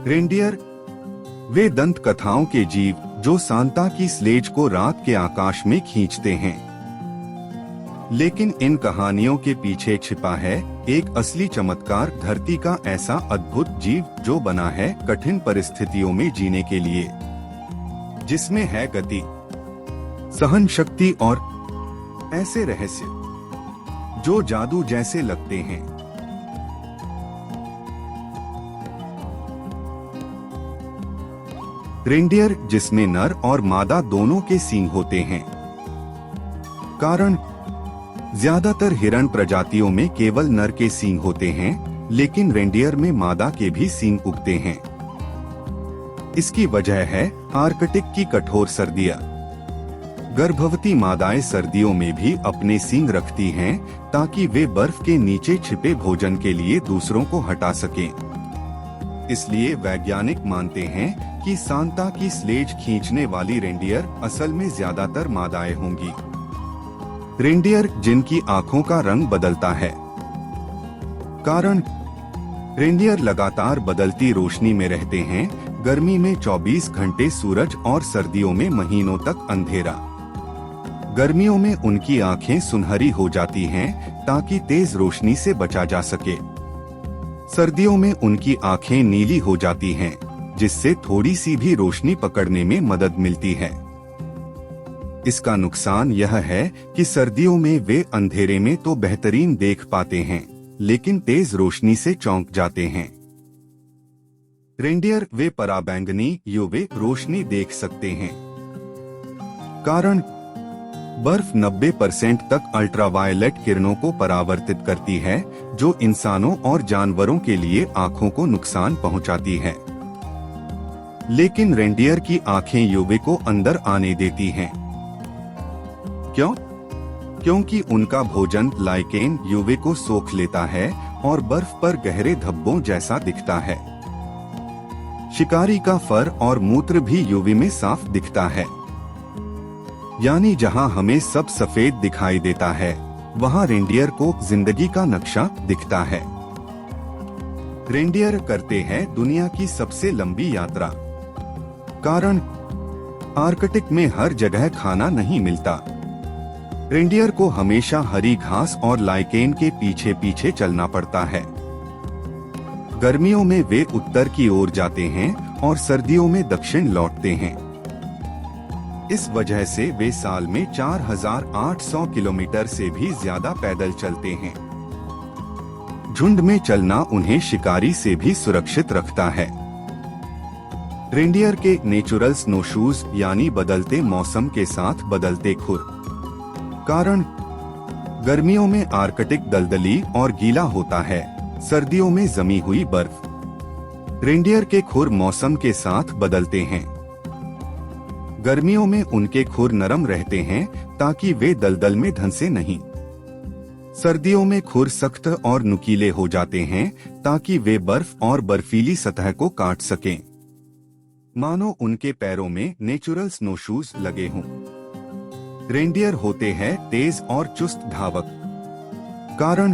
Reindeer वे दंत कथाओं के जीव जो सांता की स्लेज को रात के आकाश में खींचते हैं। लेकिन इन कहानियों के पीछे छिपा है एक असली चमत्कार, धरती का ऐसा अद्भुत जीव जो बना है कठिन परिस्थितियों में जीने के लिए, जिसमें है गति, सहन शक्ति और ऐसे रहस्य जो जादू जैसे लगते हैं। रेंडियर जिसमें नर और मादा दोनों के सींग होते हैं। कारण ज्यादातर हिरण प्रजातियों में केवल नर के सींग होते हैं, लेकिन रेंडियर में मादा के भी सींग उगते हैं। इसकी वजह है आर्कटिक की कठोर सर्दियां। गर्भवती मादाएं सर्दियों में भी अपने सींग रखती हैं ताकि वे बर्फ के नीचे छिपे भोजन के लिए दूसरों को हटा सकें। इसलिए वैज्ञानिक मानते हैं कि सांता की स्लेज खींचने वाली रेंडियर असल में ज्यादातर मादाएं होंगी। रेंडियर जिनकी आंखों का रंग बदलता है। कारण रेंडियर लगातार बदलती रोशनी में रहते हैं, गर्मी में 24 घंटे सूरज और सर्दियों में महीनों तक अंधेरा। गर्मियों में उनकी आंखें सुनहरी हो जाती हैं ताकि तेज रोशनी से बचा जा सके। सर्दियों में उनकी आंखें नीली हो जाती हैं, जिससे थोड़ी सी भी रोशनी पकड़ने में मदद मिलती है। इसका नुकसान यह है कि सर्दियों में वे अंधेरे में तो बेहतरीन देख पाते हैं, लेकिन तेज रोशनी से चौंक जाते हैं। रेंडियर वे पराबैंगनी यूवी रोशनी देख सकते हैं। कारण बर्फ 90% तक अल्ट्रावायलेट किरणों को परावर्तित करती है, जो इंसानों और जानवरों के लिए आंखों को नुकसान पहुंचाती है। लेकिन रेंडियर की आंखें यूवी को अंदर आने देती हैं। क्यों? क्योंकि उनका भोजन लाइकेन यूवी को सोख लेता है और बर्फ पर गहरे धब्बों जैसा दिखता है। शिकारी का फर और मूत्र भी यूवी में साफ दिखता है। यानी जहां हमें सब सफेद दिखाई देता है, वहां रेंडियर को जिंदगी का नक्शा दिखता है। रेंडियर करते हैं दुनिया की सबसे लंबी यात्रा। कारण आर्कटिक में हर जगह खाना नहीं मिलता। रेंडियर को हमेशा हरी घास और लाइकेन के पीछे पीछे चलना पड़ता है। गर्मियों में वे उत्तर की ओर जाते हैं और सर्दियों में दक्षिण लौटते हैं। इस वजह से वे साल में 4800 किलोमीटर से भी ज्यादा पैदल चलते हैं। झुंड में चलना उन्हें शिकारी से भी सुरक्षित रखता है। रेंडियर के नेचुरल स्नोशूज यानी बदलते मौसम के साथ बदलते खुर। कारण गर्मियों में आर्कटिक दलदली और गीला होता है, सर्दियों में जमी हुई बर्फ। रेंडियर के खुर मौसम के साथ बदलते हैं। गर्मियों में उनके खुर नरम रहते हैं ताकि वे दलदल में धंसे नहीं। सर्दियों में खुर सख्त और नुकीले हो जाते हैं ताकि वे बर्फ और बर्फीली सतह को काट सकें। मानो उनके पैरों में नेचुरल स्नोशूज लगे हों। रेंडियर होते हैं तेज और चुस्त धावक। कारण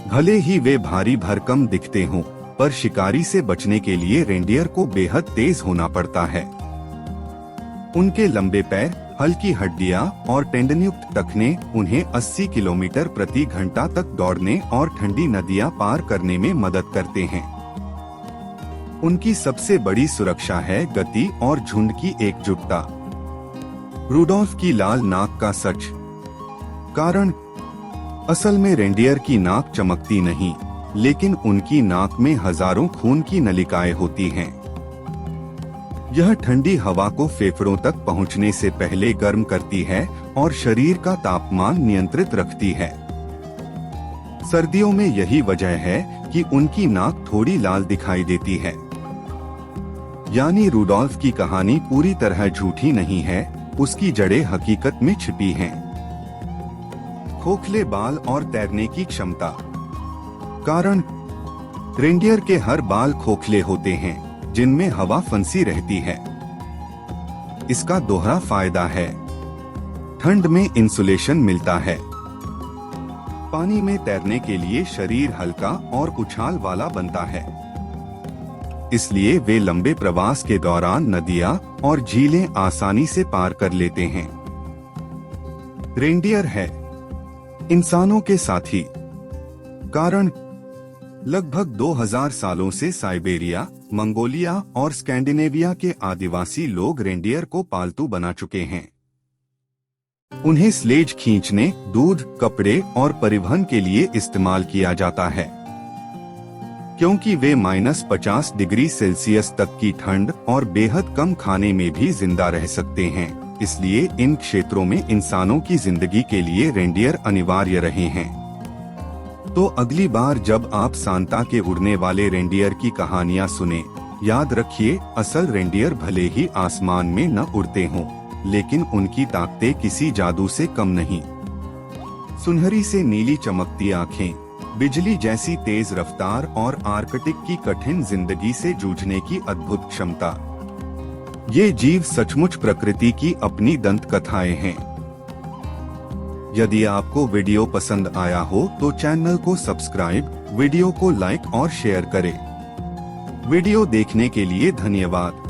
भले ही वे भारी भरकम दिखते हों, पर शिकारी से बचने के लिए रेंडियर को बेहद तेज होना पड़ता है। उनके लंबे पैर, हल्की हड्डियां और टेंडनयुक्त टखने उन्हें 80 किलोमीटर प्रति घंटा तक दौड़ने और ठंडी नदियां पार करने में मदद करते हैं। उनकी सबसे बड़ी सुरक्षा है गति और झुंड की एकजुटता। रूडोल्फ की लाल नाक का सच। कारण असल में रेंडियर की नाक चमकती नहीं, लेकिन उनकी नाक में हजारों खून की नलिकाएं होती हैं। यह ठंडी हवा को फेफड़ों तक पहुंचने से पहले गर्म करती है और शरीर का तापमान नियंत्रित रखती है। सर्दियों में यही वजह है कि उनकी नाक थोड़ी लाल दिखाई देती है। यानी रूडोल्फ की कहानी पूरी तरह झूठी नहीं है, उसकी जड़ें हकीकत में छिपी हैं। खोखले बाल और तैरने की क्षमता। कारण रेंडियर के हर बाल खोखले होते हैं, जिनमें हवा फंसी रहती है। इसका दोहरा फायदा है। ठंड में इंसुलेशन मिलता है। पानी में तैरने के लिए शरीर हल्का और उछाल वाला बनता है। इसलिए वे लंबे प्रवास के दौरान नदियां और झीलें आसानी से पार कर लेते हैं। रेंडियर है इंसानों के साथी। कारण लगभग 2000 सालों से साइबेरिया, मंगोलिया और स्कैंडिनेविया के आदिवासी लोग रेंडियर को पालतू बना चुके हैं। उन्हें स्लेज खींचने, दूध, कपड़े और परिवहन के लिए इस्तेमाल किया जाता है। क्योंकि वे -50 डिग्री सेल्सियस तक की ठंड और बेहद कम खाने में भी जिंदा रह सकते हैं, इसलिए इन क्षेत्रों में इंसानों की जिंदगी के लिए रेंडियर अनिवार्य रहे हैं। तो अगली बार जब आप सांता के उड़ने वाले रेंडियर की कहानियां सुने, याद रखिए असल रेंडियर भले ही आसमान में न उड़ते हों, लेकिन उनकी ताकतें किसी जादू से कम नहीं। सुनहरी से नीली चमकती आँखें, बिजली जैसी तेज रफ्तार और आर्कटिक की कठिन जिंदगी से जूझने की अद्भुत क्षमता। ये जीव सचमुच प्रकृति की अपनी दंत कथाएं हैं। यदि आपको वीडियो पसंद आया हो तो चैनल को सब्सक्राइब, वीडियो को लाइक और शेयर करें। वीडियो देखने के लिए धन्यवाद।